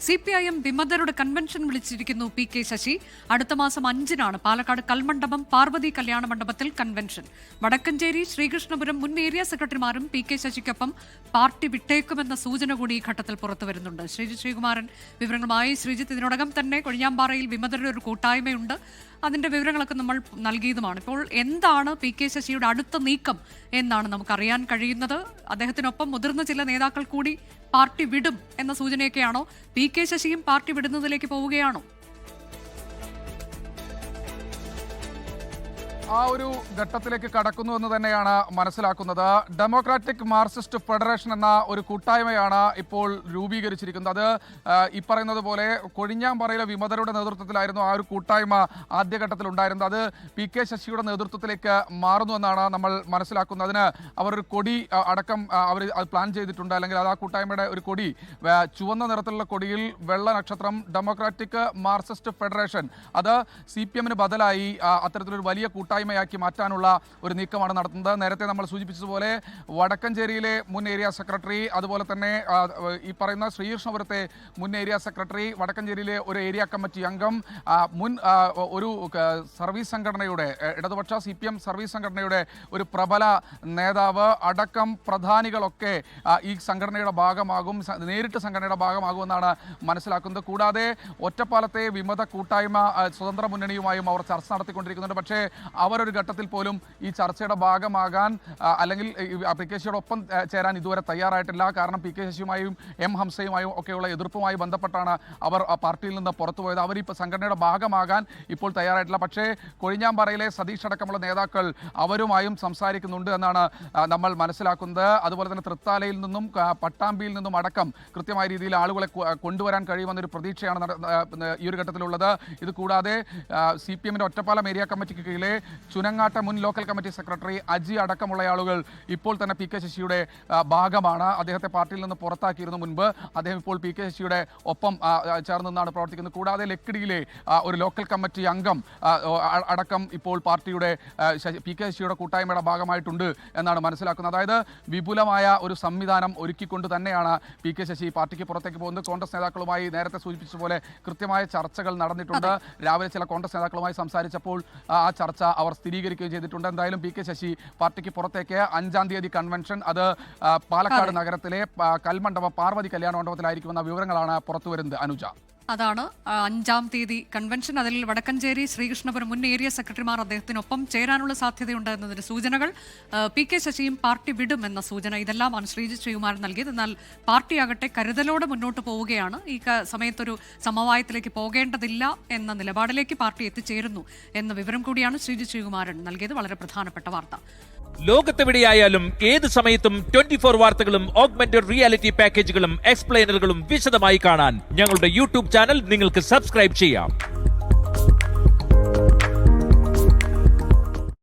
CPIM വിമതരുടെ convention വിളിച്ചിരിക്കുന്നു P K Sasi. അടുത്ത മാസം 5-നാണ് പാലക്കാട് കൽമണ്ഡപം പാർവതി കല്യാണ മണ്ഡപത്തിൽ കൺവെൻഷൻ. വടക്കഞ്ചേരി, ശ്രീകൃഷ്ണപുരം മുൻ ഏരിയ സെക്രട്ടറിമാരും പി കെ ശശിക്കൊപ്പം പാർട്ടി വിട്ടേക്കുമെന്ന സൂചന കൂടി ഈ ഘട്ടത്തിൽ പുറത്തുവരുന്നുണ്ട്. ശ്രീജിത്ത് ശ്രീകുമാരൻ വിവരങ്ങളുമായി. ശ്രീജിത്ത്, ഇതിനോടകം തന്നെ കൊഴിഞ്ഞാമ്പാറയിൽ വിമതരുടെ ഒരു കൂട്ടായ്മയുണ്ട്. അതിന്റെ വിവരങ്ങളൊക്കെ നമ്മൾ നൽകിയതുമാണ്. ഇപ്പോൾ എന്താണ് പി കെ ശശിയുടെ അടുത്ത നീക്കം എന്നാണ് നമുക്കറിയാൻ കഴിയുന്നത്? അദ്ദേഹത്തിനൊപ്പം മുതിർന്ന ചില നേതാക്കൾ കൂടി പാർട്ടി വിടും എന്ന സൂചനയൊക്കെയാണോ? പി കെ ശശിയും പാർട്ടി വിടുന്നതിലേക്ക് പോവുകയാണോ? ആ ഒരു ഘട്ടത്തിലേക്ക് കടക്കുന്നു എന്ന് തന്നെയാണ് മനസ്സിലാക്കുന്നത്. ഡെമോക്രാറ്റിക് മാർക്സിസ്റ്റ് ഫെഡറേഷൻ എന്ന ഒരു കൂട്ടായ്മയാണ് ഇപ്പോൾ രൂപീകരിച്ചിരിക്കുന്നത്. അത് ഈ പറയുന്നത് പോലെ കൊഴിഞ്ഞാമ്പാറയിലെ വിമതരുടെ നേതൃത്വത്തിലായിരുന്നു ആ ഒരു കൂട്ടായ്മ ആദ്യഘട്ടത്തിൽ ഉണ്ടായിരുന്നത്. അത് പി കെ ശശിയുടെ നേതൃത്വത്തിലേക്ക് മാറുന്നുവെന്നാണ് നമ്മൾ മനസ്സിലാക്കുന്നത്. അതിന് അവർ ഒരു കൊടി അടക്കം അവർ പ്ലാൻ ചെയ്തിട്ടുണ്ട്. അല്ലെങ്കിൽ അത് ആ കൂട്ടായ്മയുടെ ഒരു കൊടി, ചുവന്ന നിറത്തിലുള്ള കൊടിയിൽ വെള്ള നക്ഷത്രം, ഡെമോക്രാറ്റിക് മാർക്സിസ്റ്റ് ഫെഡറേഷൻ. അത് CPM ബദലായി അത്തരത്തിലൊരു വലിയ കൂട്ടായ്മയാക്കി മാറ്റാനുള്ള ഒരു നീക്കമാണ് നടത്തുന്നത്. നേരത്തെ നമ്മൾ സൂചിപ്പിച്ചതുപോലെ വടക്കഞ്ചേരിയിലെ മുൻ ഏരിയ സെക്രട്ടറി, അതുപോലെ തന്നെ ഈ പറയുന്ന ശ്രീകൃഷ്ണപുരത്തെ മുൻ ഏരിയ സെക്രട്ടറി, വടക്കഞ്ചേരിയിലെ ഒരു ഏരിയ കമ്മിറ്റി അംഗം, മുൻ ഒരു സർവീസ് സംഘടനയുടെ, ഇടതുപക്ഷ CPM സർവീസ് സംഘടനയുടെ ഒരു പ്രബല നേതാവ് അടക്കം പ്രധാനികളൊക്കെ ഈ സംഘടനയുടെ ഭാഗമാകും, നേരിട്ട് സംഘടനയുടെ ഭാഗമാകുമെന്നാണ് മനസ്സിലാക്കുന്നത്. കൂടാതെ ഒറ്റപ്പാലത്തെ വിമത കൂട്ടായ്മ സ്വതന്ത്ര മുന്നണിയുമായും അവർ ചർച്ച നടത്തിക്കൊണ്ടിരിക്കുന്നുണ്ട്. പക്ഷേ അവരൊരു ഘട്ടത്തിൽ പോലും ഈ ചർച്ചയുടെ ഭാഗമാകാൻ അല്ലെങ്കിൽ പി കെ ശശിയോടൊപ്പം ചേരാൻ ഇതുവരെ തയ്യാറായിട്ടില്ല. കാരണം പി കെ ശശിയുമായും M ഹംസയുമായും ഒക്കെയുള്ള എതിർപ്പുമായി ബന്ധപ്പെട്ടാണ് അവർ പാർട്ടിയിൽ നിന്ന് പുറത്തുപോയത്. അവർ ഇപ്പോൾ സംഘടനയുടെ ഭാഗമാകാൻ ഇപ്പോൾ തയ്യാറായിട്ടില്ല. പക്ഷേ കൊഴിഞ്ഞാമ്പാറയിലെ സതീഷ് അടക്കമുള്ള നേതാക്കൾ അവരുമായും സംസാരിക്കുന്നുണ്ട് എന്നാണ് നമ്മൾ മനസ്സിലാക്കുന്നത്. അതുപോലെ തന്നെ തൃത്താലയിൽ നിന്നും പട്ടാമ്പിയിൽ നിന്നും അടക്കം കൃത്യമായ രീതിയിൽ ആളുകളെ കൊണ്ടുവരാൻ കഴിയുമെന്നൊരു പ്രതീക്ഷയാണ് ഈ ഒരു ഘട്ടത്തിലുള്ളത്. ഇത് കൂടാതെ CPM ഒറ്റപ്പാലം ഏരിയ കമ്മിറ്റിക്ക് കീഴിലെ ചുനങ്ങാട്ടെ മുൻ ലോക്കൽ കമ്മിറ്റി സെക്രട്ടറി അജി അടക്കമുള്ള ആളുകൾ ഇപ്പോൾ തന്നെ പി കെ ശശിയുടെ ഭാഗമാണ്. അദ്ദേഹത്തെ പാർട്ടിയിൽ നിന്ന് പുറത്താക്കിയിരുന്നു മുൻപ്. അദ്ദേഹം ഇപ്പോൾ പി കെ ശശിയുടെ ഒപ്പം ചേർന്ന് നിന്നാണ് പ്രവർത്തിക്കുന്നത്. കൂടാതെ ലക്കിടിയിലെ ഒരു ലോക്കൽ കമ്മിറ്റി അംഗം അടക്കം ഇപ്പോൾ പാർട്ടിയുടെ പി കെ ശശിയുടെ കൂട്ടായ്മയുടെ ഭാഗമായിട്ടുണ്ട് എന്നാണ് മനസ്സിലാക്കുന്നത്. അതായത് വിപുലമായ ഒരു സംവിധാനം ഒരുക്കിക്കൊണ്ട് തന്നെയാണ് പി കെ ശശി പാർട്ടിക്ക് പുറത്തേക്ക് പോകുന്നത്. കോൺഗ്രസ് നേതാക്കളുമായി നേരത്തെ സൂചിപ്പിച്ചതുപോലെ കൃത്യമായ ചർച്ചകൾ നടന്നിട്ടുണ്ട്. രാവിലെ ചില കോൺഗ്രസ് നേതാക്കളുമായി സംസാരിച്ചപ്പോൾ ആ ചർച്ച അവർ സ്ഥിരീകരിക്കുകയും ചെയ്തിട്ടുണ്ട്. എന്തായാലും പി കെ ശശി പാർട്ടിക്ക് പുറത്തേക്ക് 5-ാം തീയതി കൺവെൻഷൻ, അത് പാലക്കാട് നഗരത്തിലെ കൽമണ്ഡപം പാർവതി കല്യാണ മണ്ഡപത്തിലായിരിക്കുമെന്ന വിവരങ്ങളാണ് പുറത്തുവരുന്നത്. അനുജ, അതാണ് 5-ാം തീയതി കൺവെൻഷൻ. അതിൽ വടക്കഞ്ചേരി, ശ്രീകൃഷ്ണപുരം മുൻ ഏരിയ സെക്രട്ടറിമാർ അദ്ദേഹത്തിനൊപ്പം ചേരാനുള്ള സാധ്യതയുണ്ട് എന്നതിന്റെ സൂചനകൾ. പി കെ ശശിയും പാർട്ടി വിടും എന്ന സൂചന. ഇതെല്ലാമാണ് ശ്രീജിത്ത് ശ്രീകുമാരൻ നൽകിയത്. എന്നാൽ പാർട്ടിയാകട്ടെ കരുതലോടെ മുന്നോട്ട് പോവുകയാണ്. ഈ സമയത്തൊരു സമവായത്തിലേക്ക് പോകേണ്ടതില്ല എന്ന നിലപാടിലേക്ക് പാർട്ടി എത്തിച്ചേരുന്നു എന്ന വിവരം കൂടിയാണ് ശ്രീജിത്ത് ശ്രീകുമാരൻ നൽകിയത്. വളരെ പ്രധാനപ്പെട്ട വാർത്ത. ലോകത്തെവിടെയായാലും ഏത് സമയത്തും 24 വാർത്തകളും ഓഗ്മെന്റഡ് റിയാലിറ്റി പാക്കേജുകളും എക്സ്പ്ലെയിനറുകളും വിശദമായി കാണാൻ ഞങ്ങളുടെ YouTube ചാനൽ നിങ്ങൾക്ക് സബ്സ്ക്രൈബ് ചെയ്യാം.